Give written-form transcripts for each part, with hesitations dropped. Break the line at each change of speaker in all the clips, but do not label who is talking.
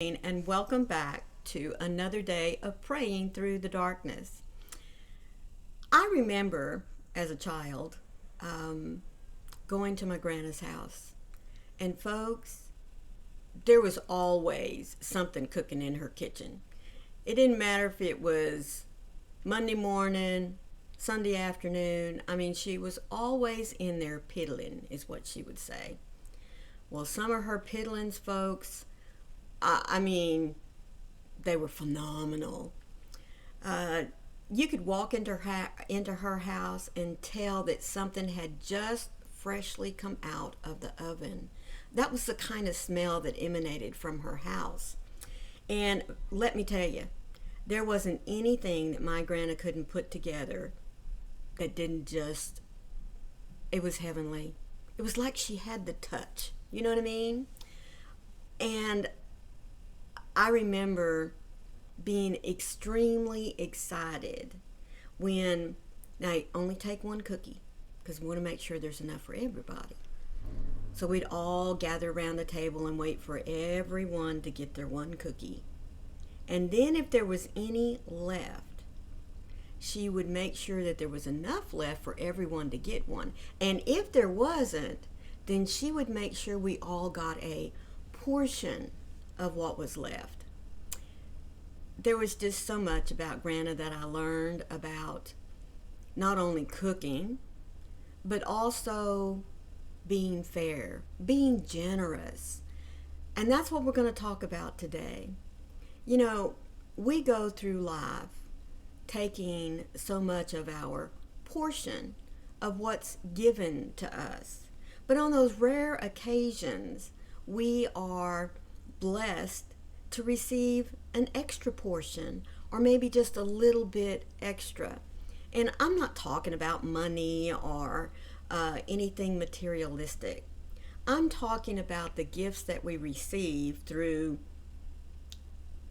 And welcome back to another day of praying through the darkness. I remember as a child going to my grandma's house, and folks, there was always something cooking in her kitchen. It didn't matter if it was Monday morning, Sunday afternoon. I mean, she was always in there piddling, is what she would say. Well, some of her piddlings, folks, I mean, they were phenomenal. You could walk into her house and tell that something had just freshly come out of the oven. That was the kind of smell that emanated from her house. And let me tell you, there wasn't anything that my grandma couldn't put together that didn't just, it was heavenly. It was like she had the touch. You know what I mean? And I remember being extremely excited when, now I only take one cookie because we want to make sure there's enough for everybody. So we'd all gather around the table and wait for everyone to get their one cookie. And then if there was any left, she would make sure that there was enough left for everyone to get one. And if there wasn't, then she would make sure we all got a portion of what was left. There was just so much about Grandma that I learned about not only cooking, but also being fair, being generous. And that's what we're going to talk about today. You know, we go through life taking so much of our portion of what's given to us. But on those rare occasions, we are blessed to receive an extra portion or maybe just a little bit extra. And I'm not talking about money or anything materialistic. I'm talking about the gifts that we receive through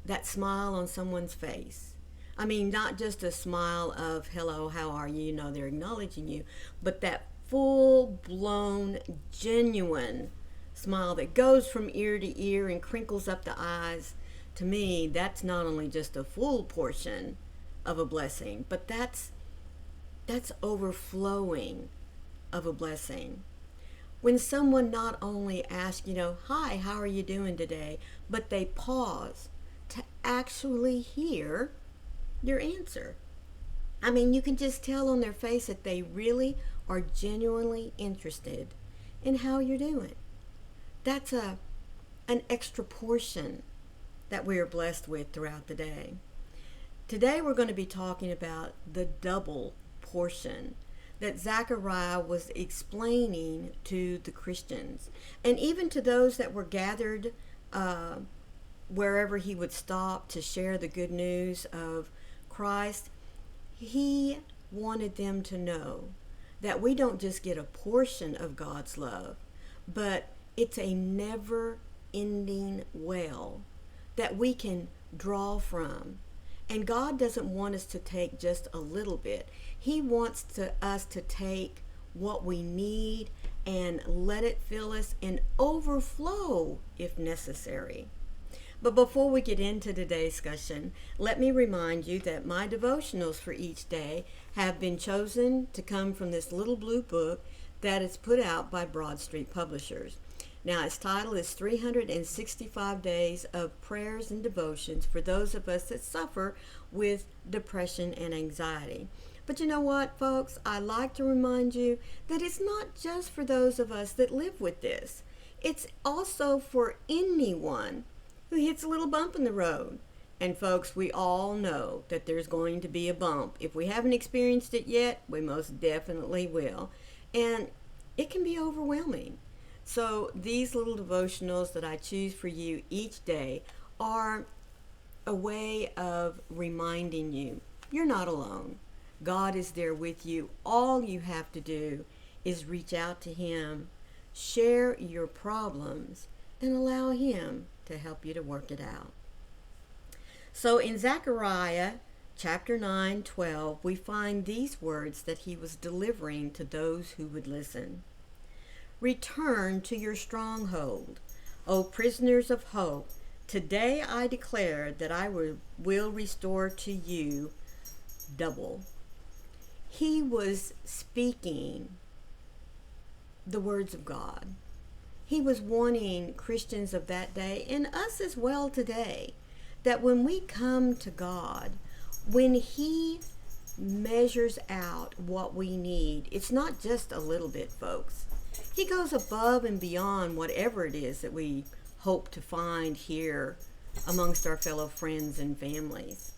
that smile on someone's face. I mean, not just a smile of, hello, how are you? You know, they're acknowledging you, but that full-blown, genuine smile that goes from ear to ear and crinkles up the eyes. To me, that's not only just a full portion of a blessing, but that's overflowing of a blessing. When someone not only asks, hi, how are you doing today, but they pause to actually hear your answer. I mean, you can just tell on their face that they really are genuinely interested in how you're doing. That's an extra portion that we are blessed with throughout the day. Today we're going to be talking about the double portion that Zechariah was explaining to the Christians and even to those that were gathered wherever he would stop to share the good news of Christ. He wanted them to know that we don't just get a portion of God's love, but it's a never-ending well that we can draw from. And God doesn't want us to take just a little bit. He wants us to take what we need and let it fill us and overflow if necessary. But before we get into today's discussion, let me remind you that my devotionals for each day have been chosen to come from this little blue book that is put out by Broad Street Publishers. Now, its title is 365 Days of Prayers and Devotions for those of us that suffer with depression and anxiety. But you know what, folks? I like to remind you that it's not just for those of us that live with this. It's also for anyone who hits a little bump in the road. And folks, we all know that there's going to be a bump. If we haven't experienced it yet, we most definitely will. And it can be overwhelming. So these little devotionals that I choose for you each day are a way of reminding you you're not alone. God is there with you. All you have to do is reach out to Him, share your problems, and allow Him to help you to work it out. So in Zechariah chapter 9:12, we find these words that he was delivering to those who would listen. Return to your stronghold, O prisoners of hope. Today I declare that I will restore to you double. He was speaking the words of God. He was warning Christians of that day, and us as well today, that when we come to God, when He measures out what we need, it's not just a little bit, folks. He goes above and beyond whatever it is that we hope to find here amongst our fellow friends and families.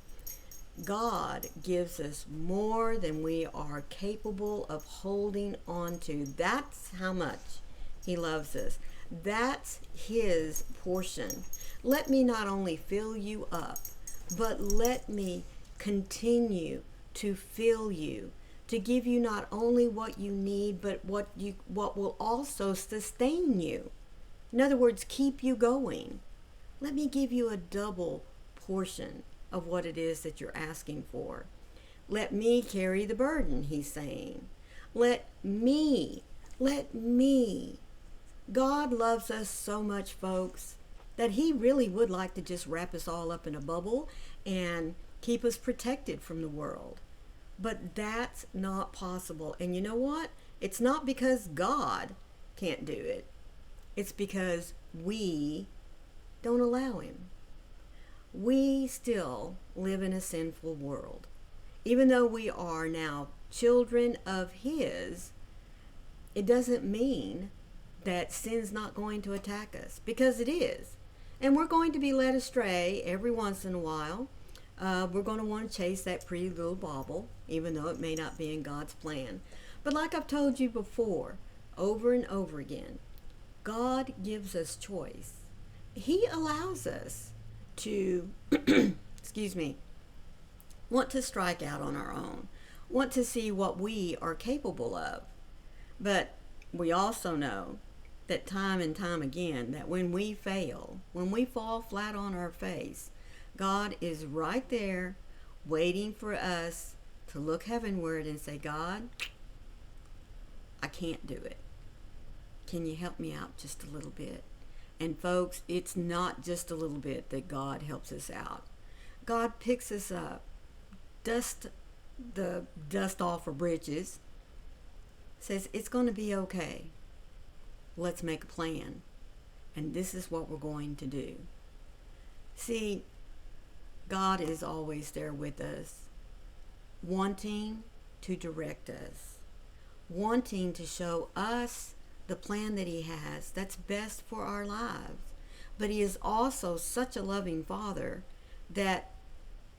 God gives us more than we are capable of holding on to. That's how much He loves us. That's His portion. Let me not only fill you up, but let me continue to fill you, to give you not only what you need, but what will also sustain you. In other words, keep you going. Let me give you a double portion of what it is that you're asking for. Let me carry the burden, He's saying. Let me. God loves us so much, folks, that He really would like to just wrap us all up in a bubble and keep us protected from the world. But that's not possible. And you know what? It's not because God can't do it. It's because we don't allow Him. We still live in a sinful world. Even though we are now children of His, it doesn't mean that sin's not going to attack us, because it is. And we're going to be led astray every once in a while. We're going to want to chase that pretty little bauble, even though it may not be in God's plan. But like I've told you before, over and over again, God gives us choice. He allows us to, want to strike out on our own, want to see what we are capable of. But we also know that time and time again, that when we fail, when we fall flat on our face, God is right there waiting for us to look heavenward and say, God, I can't do it. Can you help me out just a little bit? And folks, it's not just a little bit that God helps us out. God picks us up, dust the dust off our britches, says it's going to be okay. Let's make a plan. And this is what we're going to do. See, God is always there with us, wanting to direct us, wanting to show us the plan that He has that's best for our lives. But He is also such a loving Father that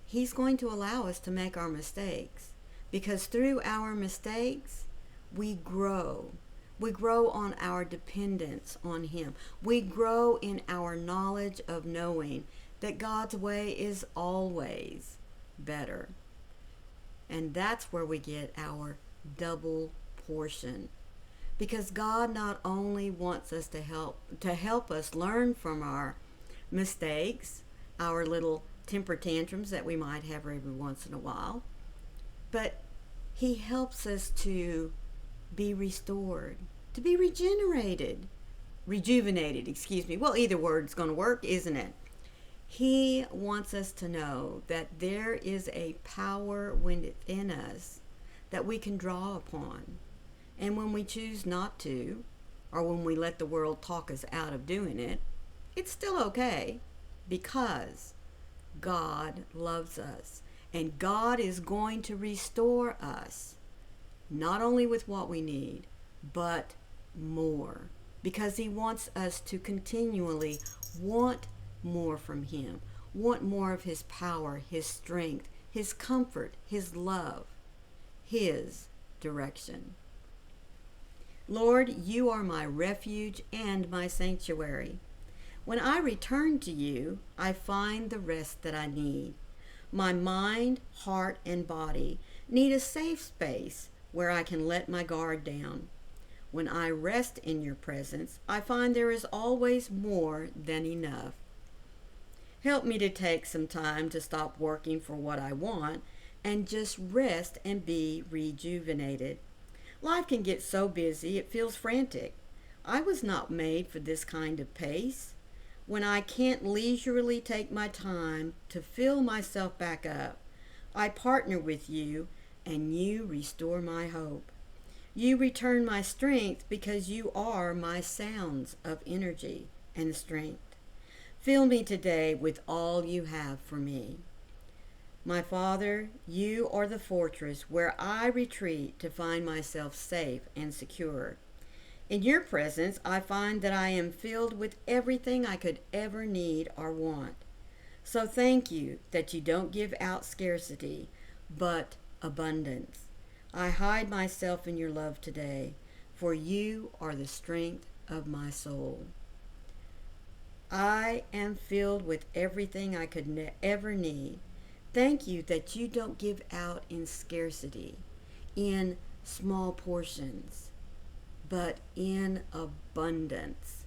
He's going to allow us to make our mistakes, because through our mistakes, we grow. We grow on our dependence on Him. We grow in our knowledge of knowing that God's way is always better. And that's where we get our double portion. Because God not only wants us to help us learn from our mistakes, our little temper tantrums that we might have every once in a while, but He helps us to be restored, to be rejuvenated. Well, either word's going to work, isn't it? He wants us to know that there is a power within us that we can draw upon. And when we choose not to, or when we let the world talk us out of doing it, it's still okay, because God loves us. And God is going to restore us, not only with what we need, but more. Because He wants us to continually want more from Him, want more of His power, His strength, His comfort, His love, His direction. Lord, You are my refuge and my sanctuary. When I return to You, I find the rest that I need. My mind, heart, and body need a safe space where I can let my guard down. When I rest in Your presence, I find there is always more than enough. Help me to take some time to stop working for what I want and just rest and be rejuvenated. Life can get so busy it feels frantic. I was not made for this kind of pace. when I can't leisurely take my time to fill myself back up, I partner with you and you restore my hope. You return my strength because you are my sounds of energy and strength. Fill me today with all you have for me. My Father, you are the fortress where I retreat to find myself safe and secure. In your presence, I find that I am filled with everything I could ever need or want. So thank you that you don't give out scarcity, but abundance. I hide myself in your love today, for you are the strength of my soul. I am filled with everything I could ever need. Thank you that you don't give out in scarcity, in small portions, but in abundance.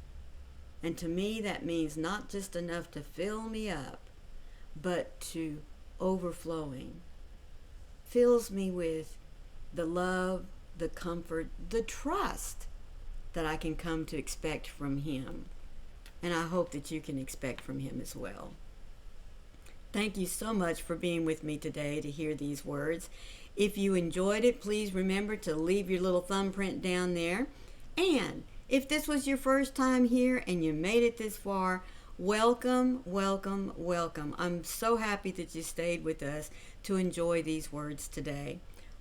And to me, that means not just enough to fill me up, but to overflowing. Fills me with the love, the comfort, the trust that I can come to expect from Him. And I hope that you can expect from Him as well. Thank you so much for being with me today to hear these words. If you enjoyed it, please remember to leave your little thumbprint down there. And if this was your first time here and you made it this far, welcome, welcome, welcome. I'm so happy that you stayed with us to enjoy these words today.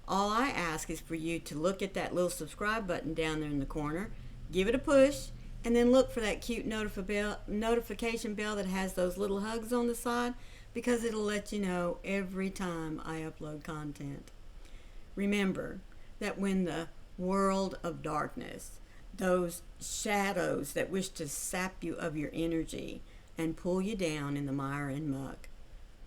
All I ask is for you to look at that little subscribe button down there in the corner, give it a push, and then look for that cute notification bell that has those little hugs on the side, because it'll let you know every time I upload content. Remember that when the world of darkness, those shadows that wish to sap you of your energy and pull you down in the mire and muck,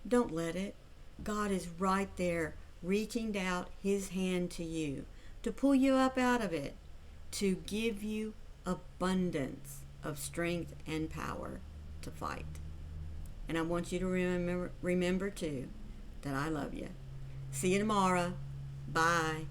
don't let it. God is right there reaching out His hand to you to pull you up out of it, to give you abundance of strength and power to fight. And I want you to remember too, that I love you. See you tomorrow. Bye.